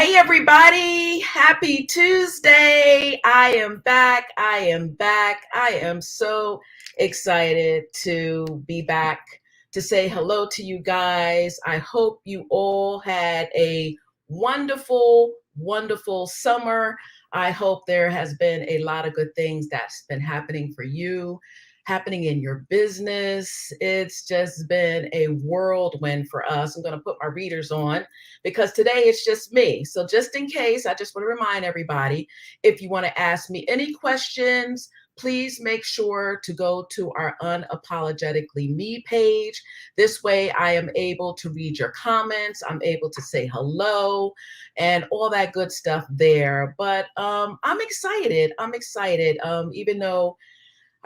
Hey everybody, happy Tuesday. I am back. I am so excited to be back to say hello to you guys. I hope you all had a wonderful summer. I hope there has been a lot of good things that's been happening for you, happening in your business. It's just been a whirlwind for us. I'm going to put my readers on because today it's just me. So just in case, I just want to remind everybody, if you want to ask me any questions, please make sure to go to our Unapologetically Me page. This way I am able to read your comments. I'm able to say hello and all that good stuff there. But I'm excited. Even though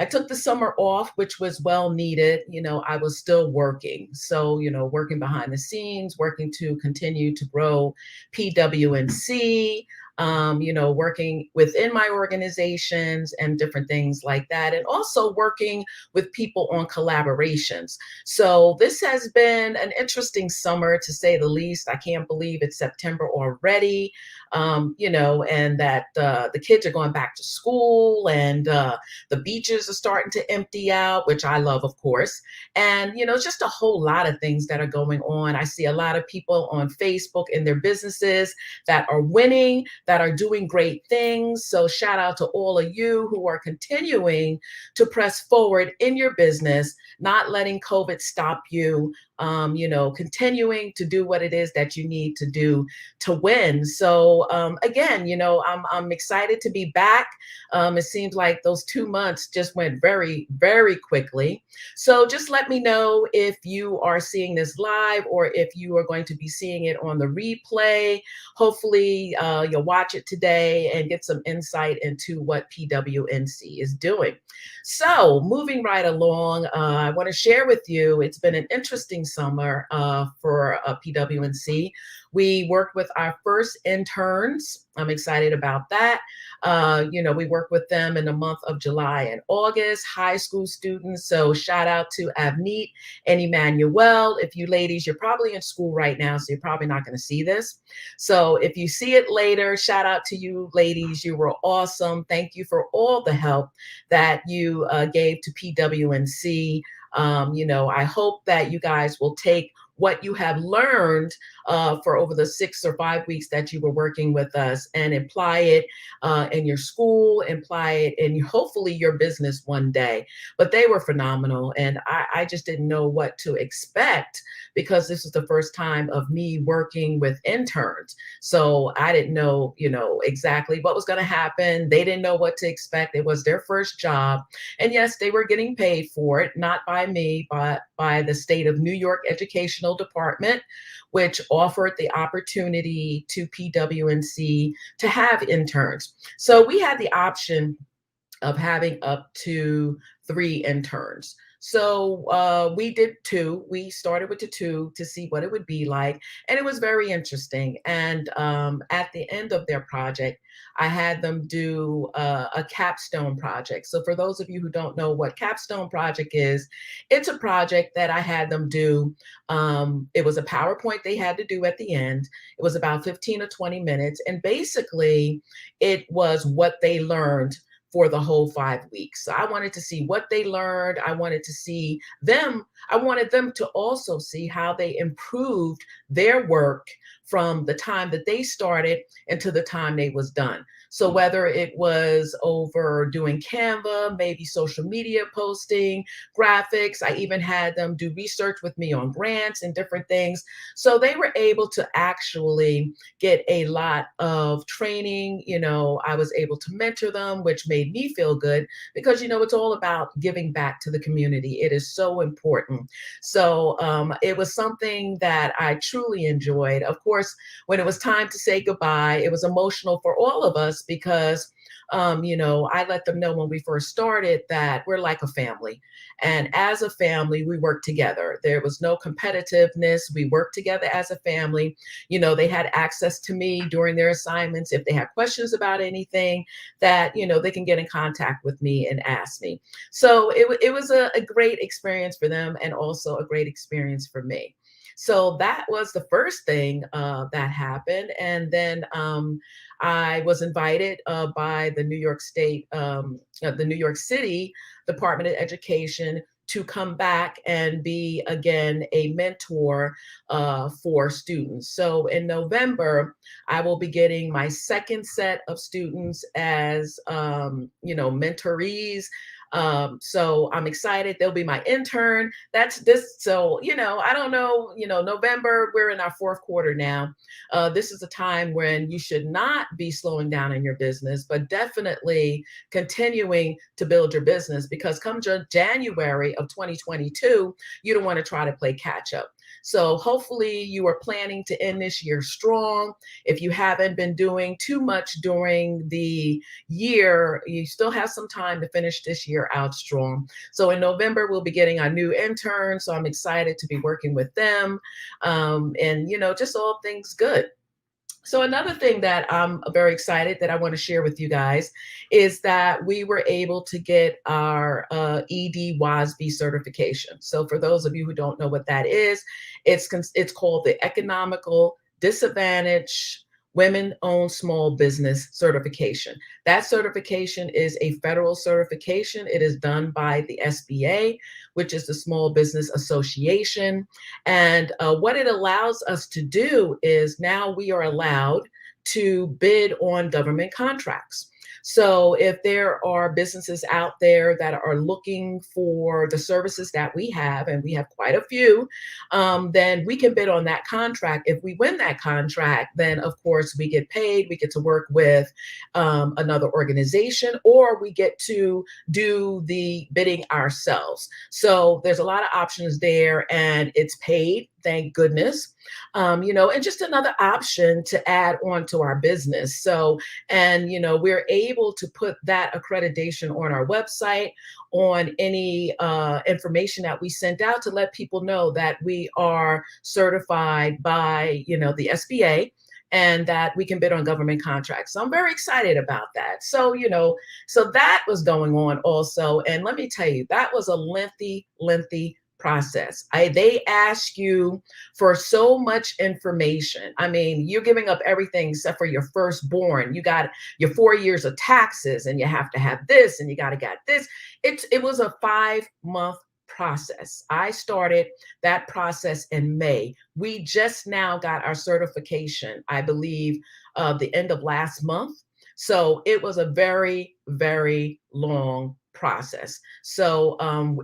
I took the summer off, which was well needed. I was still working. So, working behind the scenes, working to continue to grow PWNC, working within my organizations and different things like that. And also working with people on collaborations. So this has been an interesting summer to say the least. I can't believe it's September already, and that the kids are going back to school and the beaches are starting to empty out, which I love, of course. And, just a whole lot of things that are going on. I see a lot of people on Facebook in their businesses that are winning, that are doing great things. So shout out to all of you who are continuing to press forward in your business, not letting COVID stop you, continuing to do what it is that you need to do to win. So again, I'm excited to be back. It seems like those 2 months just went very, very quickly. So just let me know if you are seeing this live or if you are going to be seeing it on the replay. Hopefully you'll watch it today and get some insight into what PWNC is doing. So moving right along, I want to share with you, it's been an interesting summer for PWNC. We worked with our first interns. I'm excited about that. We work with them in the month of July and August, high school students. So shout out to Avneet and Emmanuel. If you ladies, you're probably in school right now, so you're probably not going to see this. So if you see it later, shout out to you ladies. You were awesome. Thank you for all the help that you gave to PWNC. I hope that you guys will take what you have learned for over the 6 or 5 weeks that you were working with us and apply it in your school, apply it in hopefully your business one day. But they were phenomenal. And I just didn't know what to expect because this is the first time of me working with interns. So I didn't know, exactly what was going to happen. They didn't know what to expect. It was their first job. And yes, they were getting paid for it, not by me, but by the state of New York Educational Department, which offered the opportunity to PWNC to have interns. So we had the option of having up to 3 interns. So we did 2. We started with the 2 to see what it would be like. And it was very interesting. And at the end of their project, I had them do a capstone project. So for those of you who don't know what capstone project is, it's a project that I had them do. It was a PowerPoint they had to do at the end. It was about 15 or 20 minutes. And basically, it was what they learned for the whole 5 weeks. So I wanted to see what they learned. I wanted to see them. I wanted them to also see how they improved their work from the time that they started into the time they was done. So whether it was over doing Canva, maybe social media posting, graphics, I even had them do research with me on grants and different things. So they were able to actually get a lot of training. I was able to mentor them, which made me feel good because, it's all about giving back to the community. It is so important. So it was something that I truly enjoyed. Of course, when it was time to say goodbye, it was emotional for all of us because I let them know when we first started that we're like a family. And as a family, we work together. There was no competitiveness. We worked together as a family. They had access to me during their assignments. If they had questions about anything that, they can get in contact with me and ask me. So it was a great experience for them and also a great experience for me. So that was the first thing that happened. And then I was invited by the New York State, the New York City Department of Education to come back and be again a mentor for students. So in November, I will be getting my second set of students as mentorees. So I'm excited. They'll be my intern. That's this. So, I don't know, November, we're in our fourth quarter now. This is a time when you should not be slowing down in your business, but definitely continuing to build your business, because come January of 2022, you don't want to try to play catch up. So hopefully you are planning to end this year strong. If you haven't been doing too much during the year, you still have some time to finish this year out strong. So in November, we'll be getting our new intern. So I'm excited to be working with them. And, just all things good. So another thing that I'm very excited that I want to share with you guys is that we were able to get our ED WASB certification. So for those of you who don't know what that is, it's called the Economical Disadvantage Women-Owned Small Business Certification. That certification is a federal certification. It is done by the SBA, which is the Small Business Association. And what it allows us to do is now we are allowed to bid on government contracts. So if there are businesses out there that are looking for the services that we have, and we have quite a few, then we can bid on that contract. If we win that contract, then of course we get paid. We get to work with another organization, or we get to do the bidding ourselves. So there's a lot of options there, and it's paid, thank goodness. And just another option to add on to our business. So, and, we're able to put that accreditation on our website, on any information that we send out to let people know that we are certified by, the SBA, and that we can bid on government contracts. So I'm very excited about that. So, so that was going on also. And let me tell you, that was a lengthy process. They ask you for so much information. I mean, you're giving up everything except for your firstborn. You got your 4 years of taxes, and you have to have this, and you got to get this. It was a 5-month process. I started that process in May. We just now got our certification, I believe, the end of last month. So it was a very, very long process. So,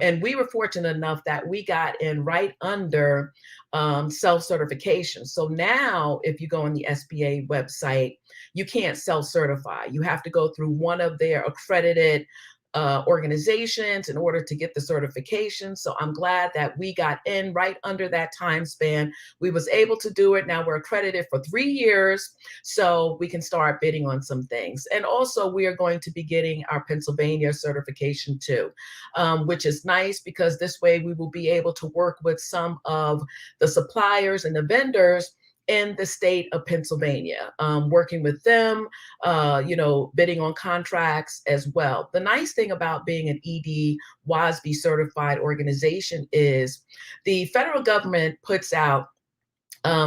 and we were fortunate enough that we got in right under self-certification. So now, if you go on the SBA website, you can't self-certify. You have to go through one of their accredited organizations in order to get the certification. So I'm glad that we got in right under that time span. We was able to do it. Now we're accredited for 3 years, so we can start bidding on some things. And also we are going to be getting our Pennsylvania certification too, which is nice, because this way we will be able to work with some of the suppliers and the vendors in the state of Pennsylvania, working with them, bidding on contracts as well. The nice thing about being an ED WASB certified organization is the federal government puts out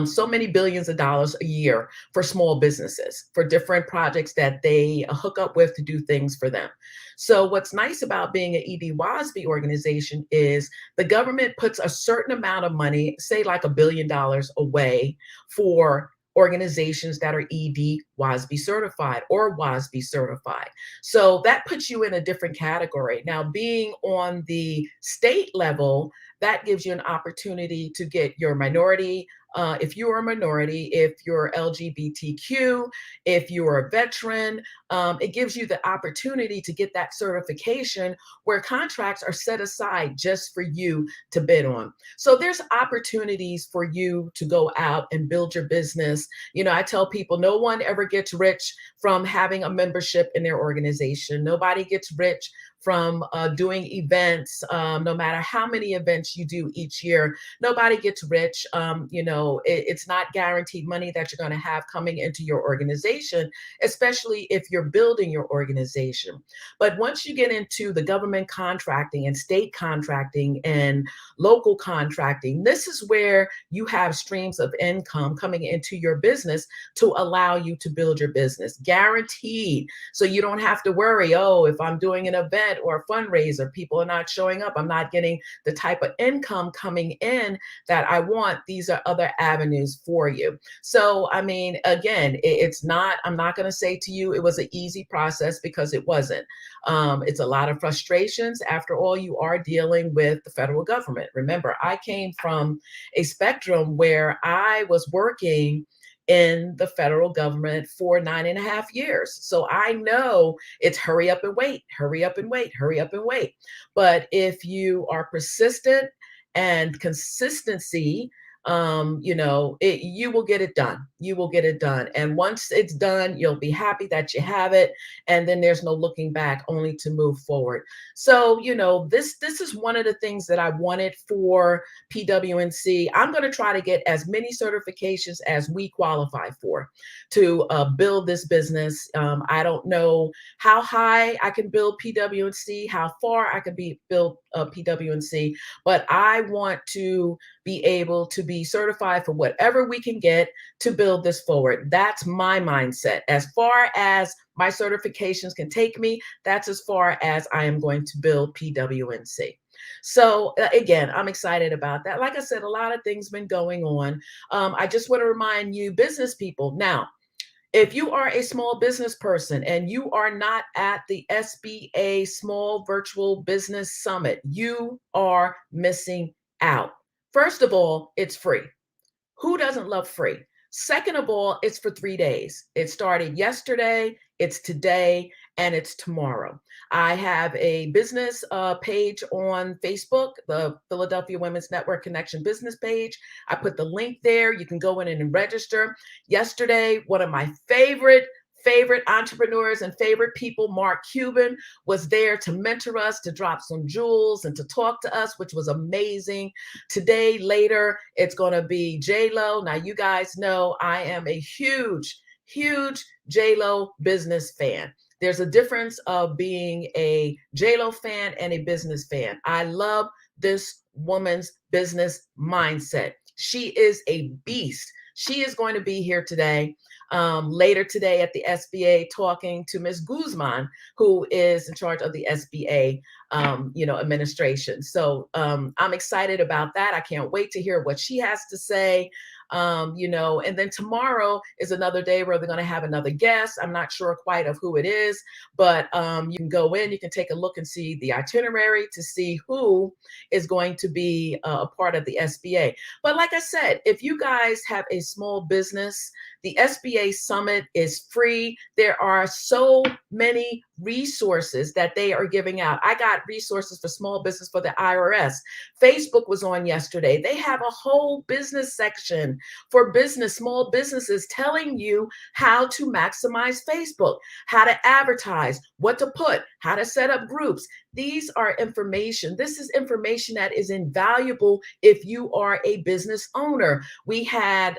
so many billions of dollars a year for small businesses, for different projects that they hook up with to do things for them. So what's nice about being an ED WASB organization is the government puts a certain amount of money, say like $1 billion away, for organizations that are ED WASB certified or WASB certified. So that puts you in a different category. Now, being on the state level, that gives you an opportunity to get your minority, if you're a minority, if you're LGBTQ, if you're a veteran, it gives you the opportunity to get that certification where contracts are set aside just for you to bid on. So there's opportunities for you to go out and build your business. I tell people no one ever gets rich from having a membership in their organization. Nobody gets rich from doing events. No matter how many events you do each year, nobody gets rich. It's not guaranteed money that you're going to have coming into your organization, especially if you're building your organization. But once you get into the government contracting and state contracting and local contracting, this is where you have streams of income coming into your business to allow you to build your business, guaranteed. So you don't have to worry, oh, if I'm doing an event or a fundraiser, people are not showing up, I'm not getting the type of income coming in that I want. These are other avenues for you. So, I mean, again, it's not, I'm not going to say to you it was an easy process, because it wasn't. It's a lot of frustrations. After all, you are dealing with the federal government. Remember, I came from a spectrum where I was working in the federal government for 9.5 years. So I know it's hurry up and wait, hurry up and wait, hurry up and wait. But if you are persistent and consistency, you will get it done. You will get it done. And once it's done, you'll be happy that you have it. And then there's no looking back, only to move forward. So, this is one of the things that I wanted for PWNC. I'm going to try to get as many certifications as we qualify for to build this business. I don't know how high I can build PWNC, how far I can build PWNC, but I want to be able to be certified for whatever we can get to build this forward. That's my mindset. As far as my certifications can take me, that's as far as I am going to build PWNC. So again, I'm excited about that. Like I said, a lot of things been going on. I just want to remind you, business people, now, if you are a small business person and you are not at the SBA Small Virtual Business Summit, you are missing out. First of all, it's free. Who doesn't love free? Second of all, it's for 3 days. It started yesterday, it's today, and it's tomorrow. I have a business page on Facebook, the Philadelphia Women's Network Connection business page. I put the link there. You can go in and register. Yesterday, one of my favorite entrepreneurs and favorite people, Mark Cuban, was there to mentor us, to drop some jewels and to talk to us, which was amazing. Today, later, it's going to be J-Lo. Now, you guys know I am a huge J-Lo business fan. There's a difference of being a J-Lo fan and a business fan. I love this woman's business mindset. She is a beast. She is going to be here today, later today at the SBA, talking to Ms. Guzman, who is in charge of the SBA, administration. So I'm excited about that. I can't wait to hear what she has to say. And then tomorrow is another day where they're going to have another guest. I'm not sure quite of who it is, but you can go in, you can take a look and see the itinerary to see who is going to be a part of the SBA. But like I said, if you guys have a small business, the SBA Summit is free. There are so many resources that they are giving out. I got resources for small business for the IRS. Facebook was on yesterday. They have a whole business section for small businesses, telling you how to maximize Facebook, how to advertise, what to put, how to set up groups. These are information. This is information that is invaluable if you are a business owner. We had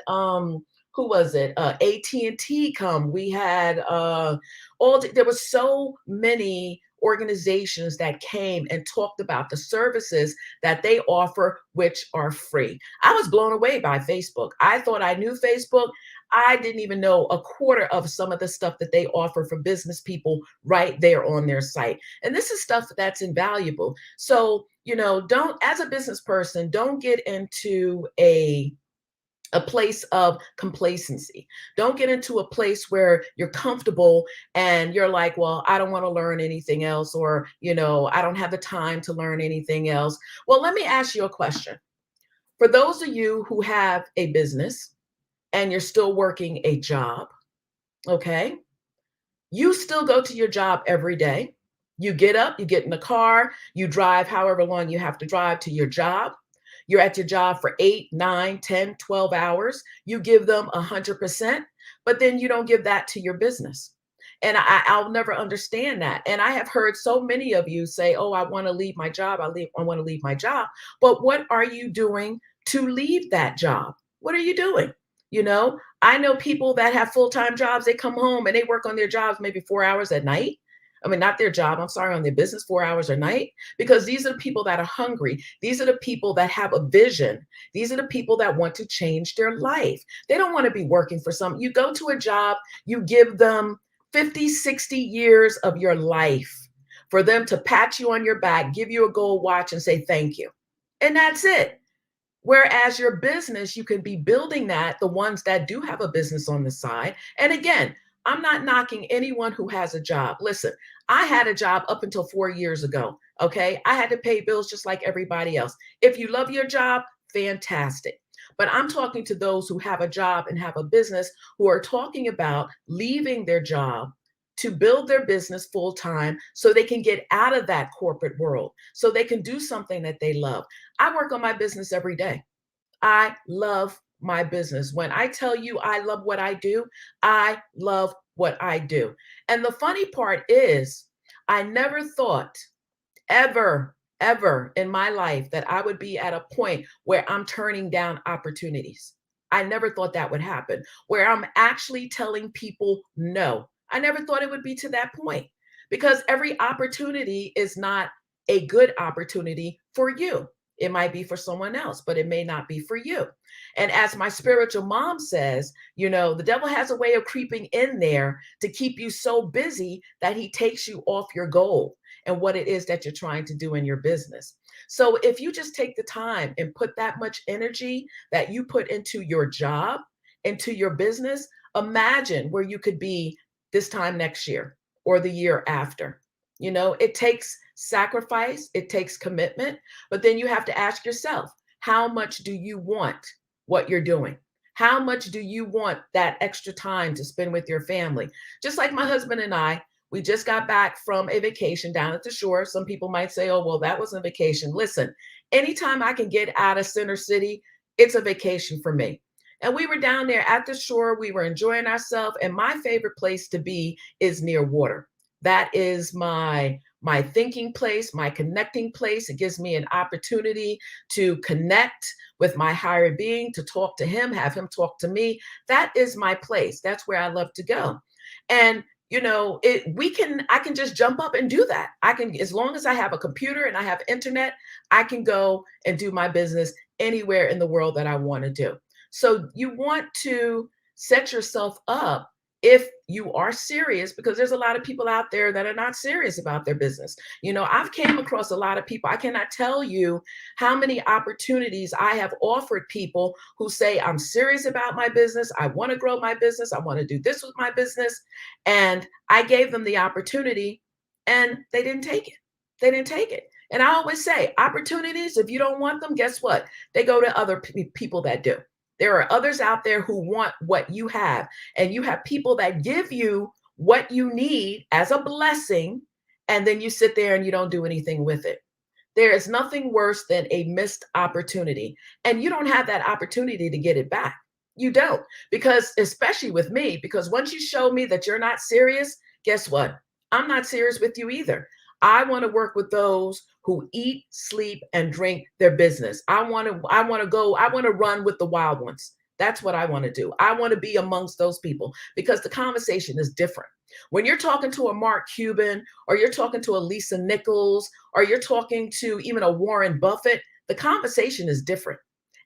who was it? AT&T come. We had there were so many organizations that came and talked about the services that they offer, which are free. I was blown away by Facebook. I thought I knew Facebook. I didn't even know a quarter of some of the stuff that they offer for business people right there on their site. And this is stuff that's invaluable. So, don't, as a business person, don't get into a place of complacency. Don't get into a place where you're comfortable and you're like, well, I don't want to learn anything else, or, I don't have the time to learn anything else. Well, let me ask you a question. For those of you who have a business and you're still working a job, okay? You still go to your job every day. You get up, you get in the car, you drive however long you have to drive to your job. You're at your job for 8, 9, 10, 12 hours. You give them 100%, but then you don't give that to your business. And I'll never understand that. And I have heard so many of you say, oh, I want to leave my job. I want to leave my job. But what are you doing to leave that job? What are you doing? You know, I know people that have full-time jobs. They come home and they work on their jobs maybe 4 hours at night. I mean, not their job, I'm sorry, on their business 4 hours a night, because these are the people that are hungry. These are the people that have a vision. These are the people that want to change their life. They don't want to be working for some. You go to a job, you give them 50, 60 years of your life for them to pat you on your back, give you a gold watch, and say thank you. And that's it. Whereas your business, you can be building that, the ones that do have a business on the side. And again, I'm not knocking anyone who has a job. Listen, I had a job up until 4 years ago. Okay. I had to pay bills just like everybody else. If you love your job, fantastic. But I'm talking to those who have a job and have a business, who are talking about leaving their job to build their business full time so they can get out of that corporate world, so they can do something that they love. I work on my business every day. I love my business. When I tell you I love what I do, I love what I do. And the funny part is, I never thought ever, ever in my life that I would be at a point where I'm turning down opportunities. I never thought that would happen, where I'm actually telling people no. I never thought it would be to that point, because every opportunity is not a good opportunity for you. It might be for someone else, but it may not be for you. And as my spiritual mom says, the devil has a way of creeping in there to keep you so busy that he takes you off your goal and what it is that you're trying to do in your business. So if you just take the time and put that much energy that you put into your job, into your business, imagine where you could be this time next year or the year after. It takes sacrifice, it takes commitment, but then you have to ask yourself, how much do you want what you're doing? How much do you want that extra time to spend with your family? Just like my husband and I, we just got back from a vacation down at the shore. Some people might say, oh, well, that wasn't a vacation. Listen, anytime I can get out of Center City, it's a vacation for me. And we were down there at the shore. We were enjoying ourselves. And my favorite place to be is near water. That is my thinking place, my connecting place. It gives me an opportunity to connect with my higher being, to talk to him, have him talk to me. That is my place. That's where I love to go. And I can just jump up and do that. I can, as long as I have a computer and I have internet, I can go and do my business anywhere in the world that I want to do. So you want to set yourself up, if you are serious, because there's a lot of people out there that are not serious about their business. I've came across a lot of people. I cannot tell you how many opportunities I have offered people who say, I'm serious about my business. I want to grow my business. I want to do this with my business. And I gave them the opportunity and they didn't take it. They didn't take it. And I always say, opportunities, if you don't want them, guess what? They go to other people that do. There are others out there who want what you have, and you have people that give you what you need as a blessing, and then you sit there and you don't do anything with it. There is nothing worse than a missed opportunity, and you don't have that opportunity to get it back. You don't, because especially with me, because once you show me that you're not serious, guess what? I'm not serious with you either. I want to work with those who eat, sleep, and drink their business. I want to run with the wild ones. That's what I want to do. I want to be amongst those people, because the conversation is different. When you're talking to a Mark Cuban, or you're talking to a Lisa Nichols, or you're talking to even a Warren Buffett, the conversation is different.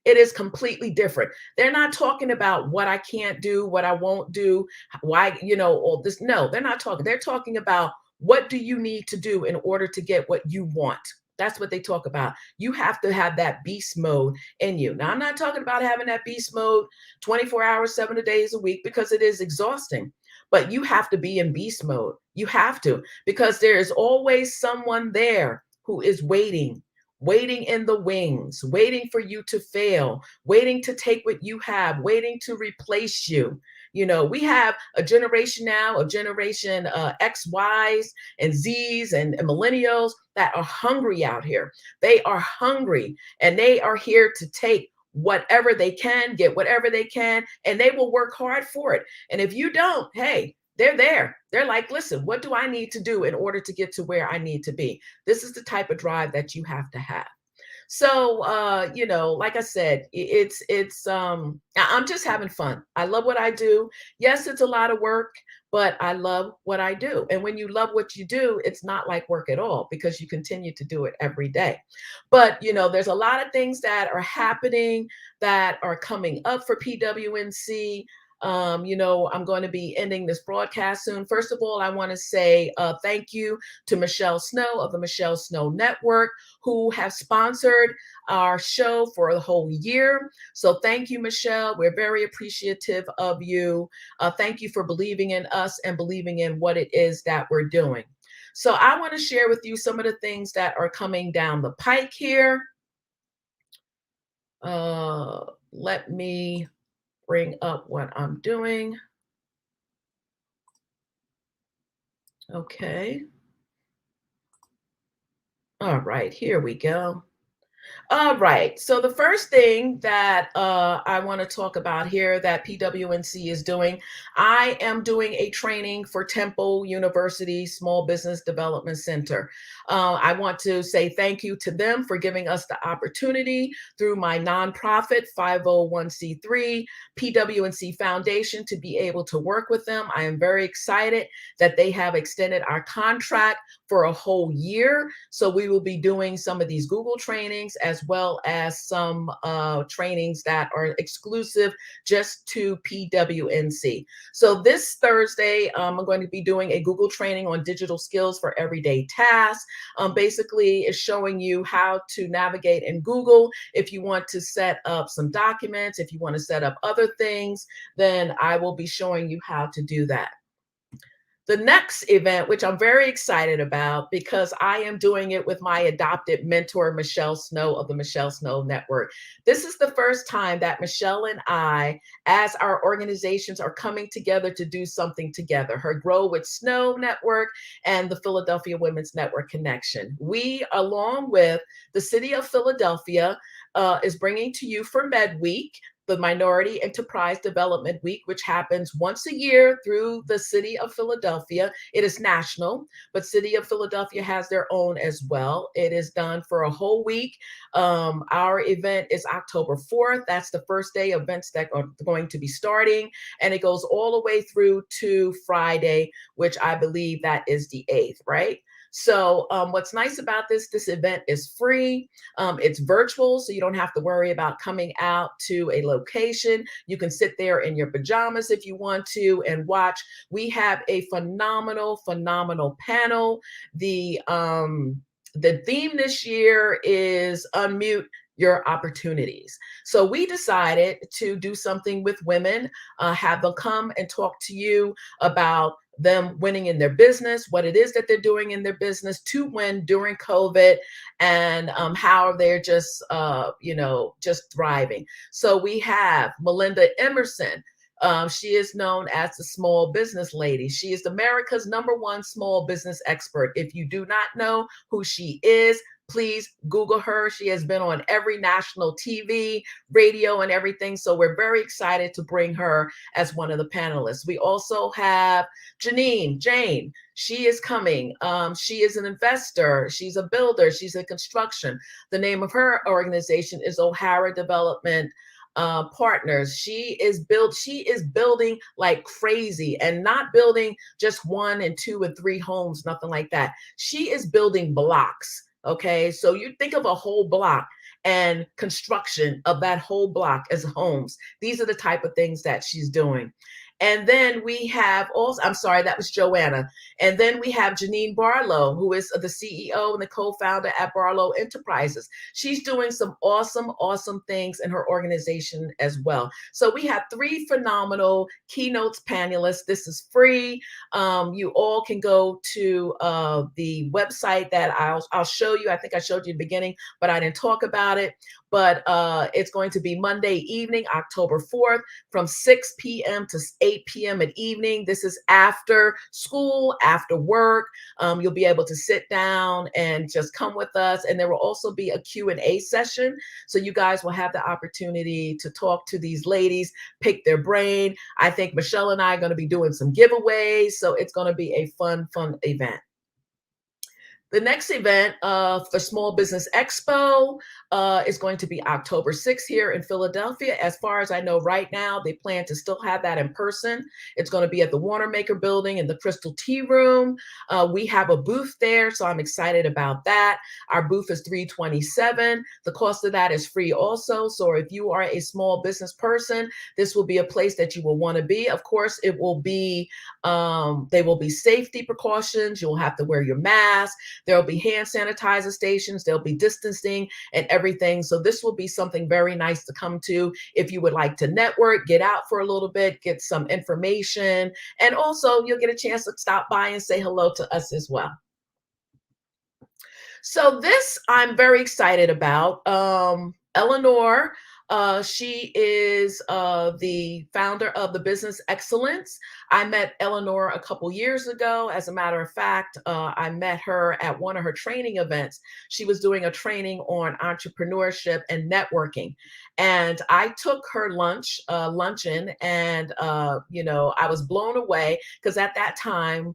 It is completely different. They're not talking about what I can't do, what I won't do, why, all this. No, they're not talking. They're talking about, what do you need to do in order to get what you want? That's what they talk about. You have to have that beast mode in you. Now, I'm not talking about having that beast mode 24 hours, 7 days a week, because it is exhausting. But you have to be in beast mode. You have to, because there is always someone there who is waiting in the wings, waiting for you to fail, waiting to take what you have, waiting to replace you. We have a generation now of generation X, Ys, and Zs and millennials that are hungry out here. They are hungry, and they are here to take whatever they can, get whatever they can, and they will work hard for it. And if you don't, hey, They're there. They're like, listen, what do I need to do in order to get to where I need to be? This is the type of drive that you have to have. So like I said, I'm just having fun. I love what I do. Yes, it's a lot of work, but I love what I do. And when you love what you do, it's not like work at all because you continue to do it every day. But there's a lot of things that are happening that are coming up for PWNC. I'm going to be ending this broadcast soon. First of all, I want to say thank you to Michelle Snow of the Michelle Snow Network, who have sponsored our show for the whole year. So thank you, Michelle. We're very appreciative of you. Thank you for believing in us and believing in what it is that we're doing. So I want to share with you some of the things that are coming down the pike here. Let me bring up what I'm doing. Okay. All right, here we go. All right. So the first thing that I want to talk about here that PWNC is doing, I am doing a training for Temple University Small Business Development Center. I want to say thank you to them for giving us the opportunity through my nonprofit 501c3 PWNC Foundation to be able to work with them. I am very excited that they have extended our contract for a whole year. So we will be doing some of these Google trainings as well as some trainings that are exclusive just to PWNC. So this Thursday, I'm going to be doing a Google training on digital skills for everyday tasks. Basically, it's showing you how to navigate in Google. If you want to set up some documents, if you want to set up other things, then I will be showing you how to do that. The next event, which I'm very excited about because I am doing it with my adopted mentor, Michelle Snow of the Michelle Snow Network. This is the first time that Michelle and I, as our organizations, are coming together to do something together. Her Grow with Snow Network and the Philadelphia Women's Network Connection. We, along with the city of Philadelphia, is bringing to you for Med Week the Minority Enterprise Development Week, which happens once a year through the city of Philadelphia. It is national, but city of Philadelphia has their own as well. It is done for a whole week. Our event is October 4th. That's the first day events that are going to be starting, and it goes all the way through to Friday, which I believe that is the 8th, right? So what's nice about this event is free. It's virtual, so you don't have to worry about coming out to a location. You can sit there in your pajamas if you want to and watch. We have a phenomenal, phenomenal panel. The theme this year is unmute your opportunities. So we decided to do something with women, have them come and talk to you about them winning in their business, what it is that they're doing in their business to win during COVID, and how they're just thriving. So we have Melinda Emerson. She is known as the small business lady. She is America's #1 small business expert. If you do not know who she is, please Google her. She has been on every national TV, radio, and everything. So we're very excited to bring her as one of the panelists. We also have Jane. She is coming. She is an investor. She's a builder. She's in construction. The name of her organization is O'Hara Development Partners. She is building like crazy, and not building just 1 and 2 and 3 homes, nothing like that. She is building blocks. Okay, so you think of a whole block and construction of that whole block as homes. These are the type of things that she's doing. And then we have also, I'm sorry, that was Joanna. And then we have Janine Barlow, who is the CEO and the co-founder at Barlow Enterprises. She's doing some awesome, awesome things in her organization as well. So we have 3 phenomenal keynotes panelists. This is free. You all can go to the website that I'll show you. I think I showed you in the beginning, but I didn't talk about it. but it's going to be Monday evening, October 4th, from 6 p.m. to 8 p.m. at evening. This is after school, after work. You'll be able to sit down and just come with us. And there will also be a Q&A session. So you guys will have the opportunity to talk to these ladies, pick their brain. I think Michelle and I are going to be doing some giveaways. So it's going to be a fun, fun event. The next event for Small Business Expo is going to be October 6th here in Philadelphia. As far as I know right now, they plan to still have that in person. It's going to be at the Wanamaker Building in the Crystal Tea Room. We have a booth there, so I'm excited about that. Our booth is $327. The cost of that is free also. So if you are a small business person, this will be a place that you will want to be. Of course, it will be, they will be safety precautions. You'll have to wear your mask. There'll be hand sanitizer stations, there'll be distancing and everything. So this will be something very nice to come to if you would like to network, get out for a little bit, get some information, and also you'll get a chance to stop by and say hello to us as well. So this I'm very excited about. Eleanor, she is the founder of the Business Excellence. I met Eleanor a couple years ago. As a matter of fact, I met her at one of her training events. She was doing a training on entrepreneurship and networking. And I took her luncheon, and I was blown away because at that time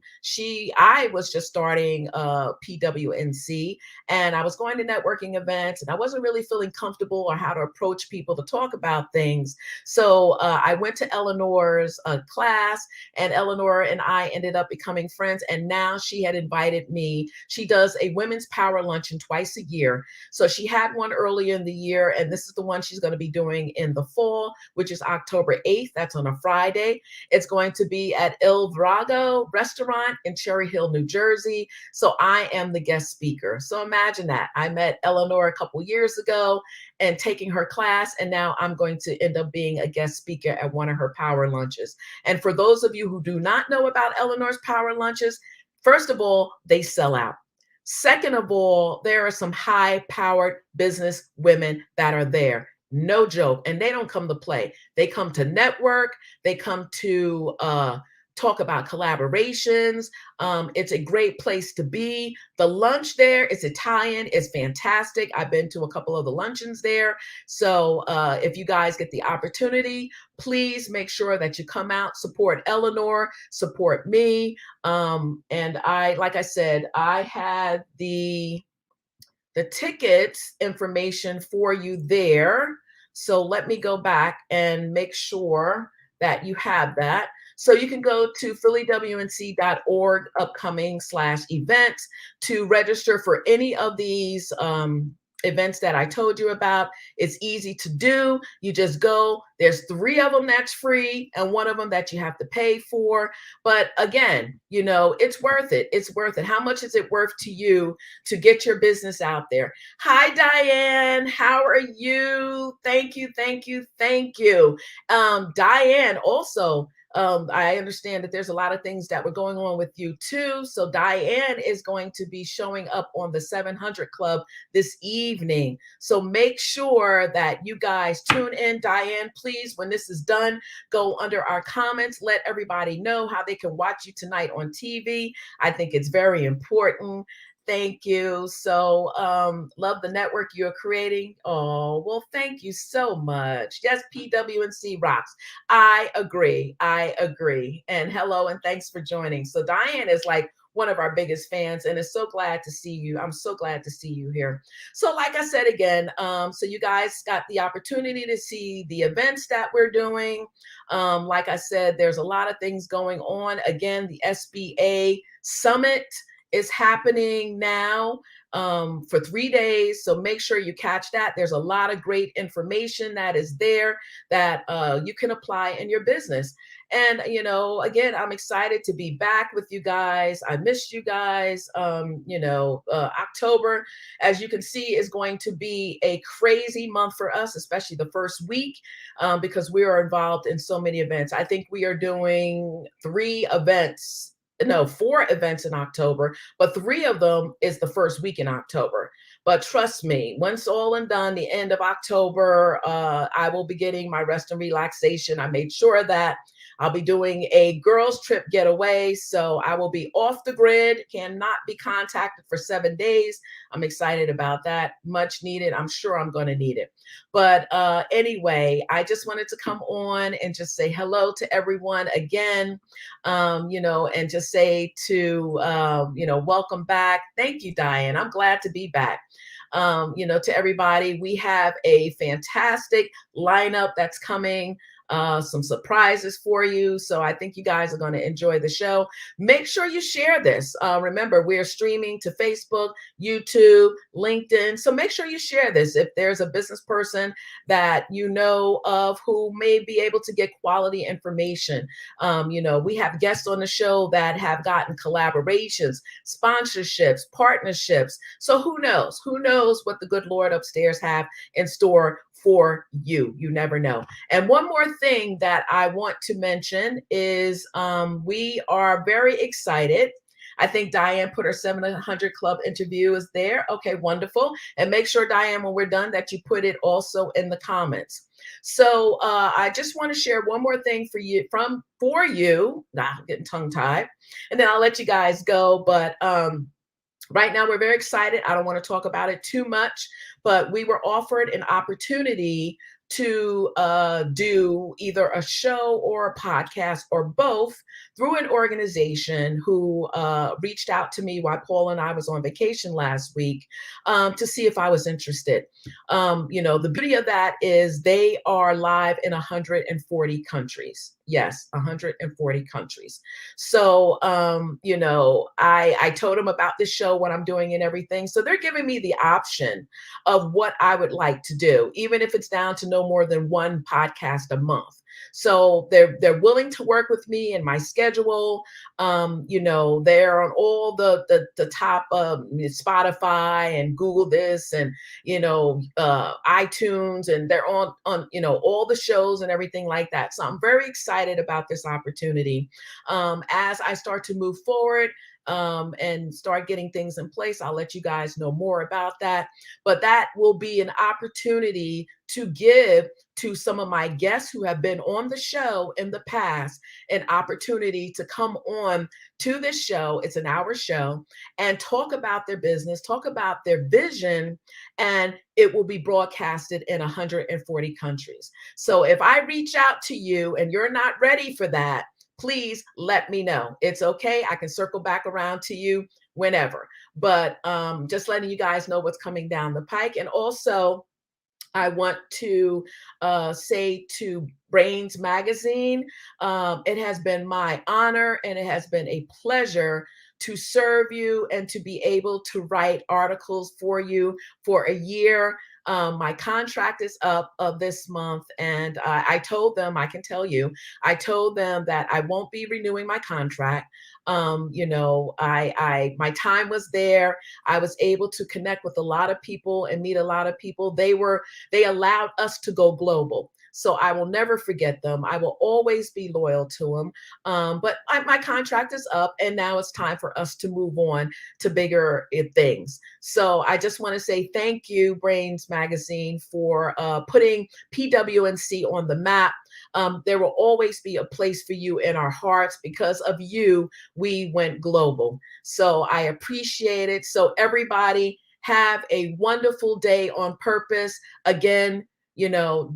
I was just starting PWNC, and I was going to networking events, and I wasn't really feeling comfortable or how to approach people to talk about things. So I went to Eleanor's class, and Eleanor and I ended up becoming friends. And now she had invited me. She does a women's power luncheon twice a year. So she had one earlier in the year, and this is the one she's going to be doing in the fall, which is October 8th. That's on a Friday. It's going to be at Il Virago Restaurant in Cherry Hill, New Jersey. So I am the guest speaker. So imagine that. I met Eleanor a couple years ago and taking her class, and now I'm going to end up being a guest speaker at one of her power lunches. And for those of you who do not know about Eleanor's power lunches, first of all, they sell out. Second of all, there are some high-powered business women that are there. No joke. And they don't come to play. They come to network. They come to talk about collaborations. It's a great place to be. The lunch there is Italian. It's fantastic. I've been to a couple of the luncheons there. So if you guys get the opportunity, please make sure that you come out, support Eleanor, support me. And like I said, I had the tickets information for you there. So let me go back and make sure that you have that. So you can go to phillywnc.org upcoming/events to register for any of these events that I told you about. It's easy to do. You just go. There's 3 of them that's free and 1 of them that you have to pay for. But again, it's worth it. It's worth it. How much is it worth to you to get your business out there? Hi, Diane. How are you? Thank you. Thank you. Thank you. Diane, also, I understand that there's a lot of things that were going on with you too. So Diane is going to be showing up on the 700 Club this evening. So make sure that you guys tune in. Diane, please, when this is done, go under our comments. Let everybody know how they can watch you tonight on TV. I think it's very important. Thank you. So love the network you're creating. Oh, well, thank you so much. Yes, PWNC rocks. I agree. I agree. And hello, and thanks for joining. So Diane is like one of our biggest fans, and is so glad to see you. I'm so glad to see you here. So like I said again, so you guys got the opportunity to see the events that we're doing. Like I said, there's a lot of things going on. Again, the SBA Summit is happening now for 3 days. So make sure you catch that. There's a lot of great information that is there that you can apply in your business. And, again, I'm excited to be back with you guys. I missed you guys. October, as you can see, is going to be a crazy month for us, especially the first week, because we are involved in so many events. I think we are doing 3 events no, 4 events in October, but 3 of them is the first week in October. But trust me, once all and done, the end of October, I will be getting my rest and relaxation. I made sure of that. I'll be doing a girls' trip getaway. So I will be off the grid, cannot be contacted for 7 days. I'm excited about that. Much needed. I'm sure I'm going to need it. But anyway, I just wanted to come on and just say hello to everyone again, and just say to, welcome back. Thank you, Diane. I'm glad to be back. To everybody, we have a fantastic lineup that's coming, some surprises for you. So I think you guys are going to enjoy the show. Make sure you share this. Remember, we're streaming to Facebook, YouTube, LinkedIn. So make sure you share this. If there's a business person that you know of who may be able to get quality information, we have guests on the show that have gotten collaborations, sponsorships, partnerships. So who knows? Who knows what the good Lord upstairs have in store for you? You never know. And one more thing that I want to mention is we are very excited. I think Diane put her 700 Club interview is there. Okay, wonderful. And make sure, Diane, when we're done, that you put it also in the comments. So I just want to share one more thing for you. I'm getting tongue tied, and then I'll let you guys go. But right now, we're very excited. I don't want to talk about it too much, but we were offered an opportunity to do either a show or a podcast or both through an organization who reached out to me while Paul and I was on vacation last week, to see if I was interested. The beauty of that is they are live in 140 countries. Yes, 140 countries. So, I told them about this show, what I'm doing and everything. So they're giving me the option of what I would like to do, even if it's down to no more than one podcast a month. So they're willing to work with me in my schedule. They're on all the top Spotify and Google this and iTunes, and they're on all the shows and everything like that. So I'm very excited about this opportunity. As I start to move forward, and start getting things in place, I'll let you guys know more about that. But that will be an opportunity to give to some of my guests who have been on the show in the past an opportunity to come on to this show. It's an hour show, and talk about their business, talk about their vision, and it will be broadcasted in 140 countries. So if I reach out to you and you're not ready for that, please let me know. It's okay. I can circle back around to you whenever. But just letting you guys know what's coming down the pike. And also, I want to say to Brains Magazine, it has been my honor and it has been a pleasure to serve you and to be able to write articles for you for a year. My contract is up of this month, and I told them, I can tell you, I told them that I won't be renewing my contract. My time was there. I was able to connect with a lot of people and meet a lot of people. They allowed us to go global. So I will never forget them. I will always be loyal to them. But my contract is up, and now it's time for us to move on to bigger things. So I just want to say thank you, Brains Magazine, for putting PWNC on the map. There will always be a place for you in our hearts. Because of you, we went global. So I appreciate it. So everybody, have a wonderful day on purpose. Again,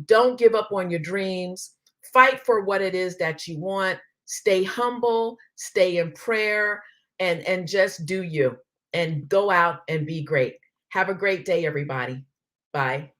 don't give up on your dreams. Fight for what it is that you want. Stay humble, stay in prayer, and just do you, and go out and be great. Have a great day, everybody. Bye.